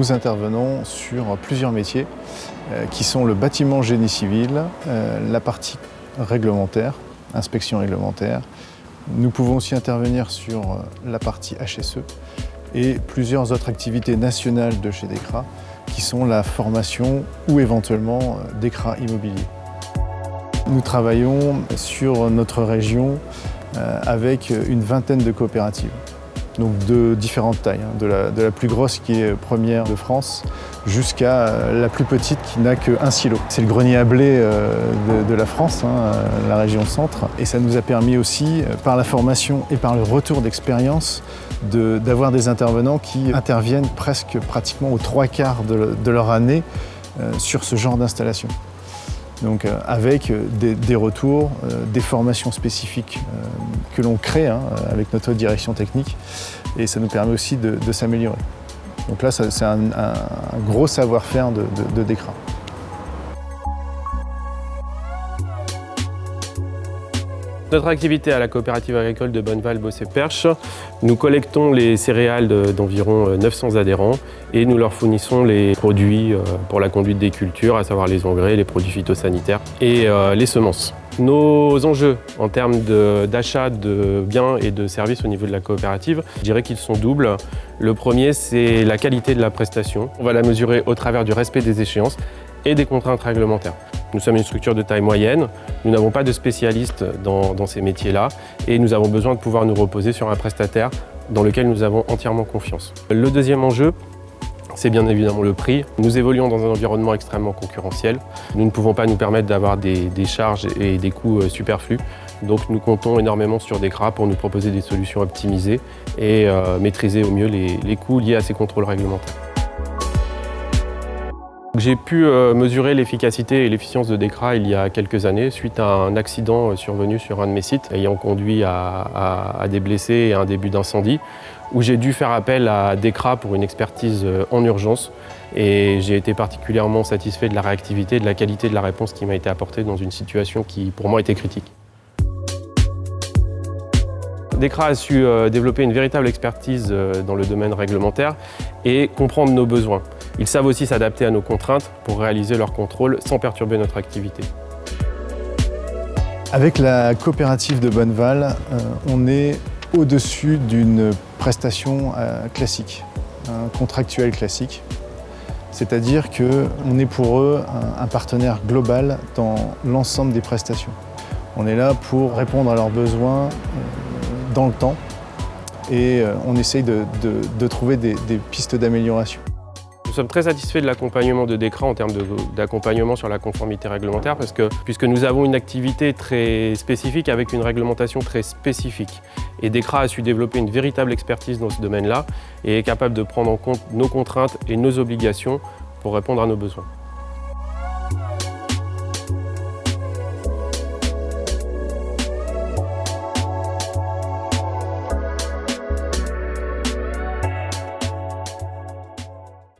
nous intervenons sur plusieurs métiers qui sont le bâtiment génie civil, la partie réglementaire, inspection réglementaire. Nous pouvons aussi intervenir sur la partie HSE et plusieurs autres activités nationales de chez DEKRA qui sont la formation ou éventuellement DEKRA Immobilier. Nous travaillons sur notre région avec une vingtaine de coopératives, donc de différentes tailles, de la plus grosse qui est première de France jusqu'à la plus petite qui n'a qu'un silo. C'est le grenier à blé de la France, la région centre, et ça nous a permis aussi, par la formation et par le retour d'expérience, d'avoir des intervenants qui interviennent pratiquement aux 3/4 de leur année sur ce genre d'installation. Donc avec des retours, des formations spécifiques que l'on crée avec notre direction technique, et ça nous permet aussi de s'améliorer. Donc là, c'est un gros savoir-faire de DEKRA. Notre activité à la coopérative agricole de Bonneval-Bossé-Perche, nous collectons les céréales d'environ 900 adhérents et nous leur fournissons les produits pour la conduite des cultures, à savoir les engrais, les produits phytosanitaires et les semences. Nos enjeux en termes d'achat de biens et de services au niveau de la coopérative, je dirais qu'ils sont doubles. Le premier, c'est la qualité de la prestation. On va la mesurer au travers du respect des échéances et des contraintes réglementaires. Nous sommes une structure de taille moyenne, nous n'avons pas de spécialistes dans ces métiers-là et nous avons besoin de pouvoir nous reposer sur un prestataire dans lequel nous avons entièrement confiance. Le deuxième enjeu, c'est bien évidemment le prix. Nous évoluons dans un environnement extrêmement concurrentiel. Nous ne pouvons pas nous permettre d'avoir des charges et des coûts superflus. Donc nous comptons énormément sur DEKRA pour nous proposer des solutions optimisées et maîtriser au mieux les coûts liés à ces contrôles réglementaires. J'ai pu mesurer l'efficacité et l'efficience de DEKRA il y a quelques années suite à un accident survenu sur un de mes sites ayant conduit à des blessés et à un début d'incendie où j'ai dû faire appel à DEKRA pour une expertise en urgence et j'ai été particulièrement satisfait de la réactivité et de la qualité de la réponse qui m'a été apportée dans une situation qui pour moi était critique. DEKRA a su développer une véritable expertise dans le domaine réglementaire et comprendre nos besoins. Ils savent aussi s'adapter à nos contraintes pour réaliser leur contrôle sans perturber notre activité. Avec la coopérative de Bonneval, on est au-dessus d'une prestation classique, contractuelle classique. C'est-à-dire qu'on est pour eux un partenaire global dans l'ensemble des prestations. On est là pour répondre à leurs besoins dans le temps et on essaye de trouver des pistes d'amélioration. Nous sommes très satisfaits de l'accompagnement de DEKRA en termes d'accompagnement sur la conformité réglementaire puisque nous avons une activité très spécifique avec une réglementation très spécifique. Et DEKRA a su développer une véritable expertise dans ce domaine-là et est capable de prendre en compte nos contraintes et nos obligations pour répondre à nos besoins.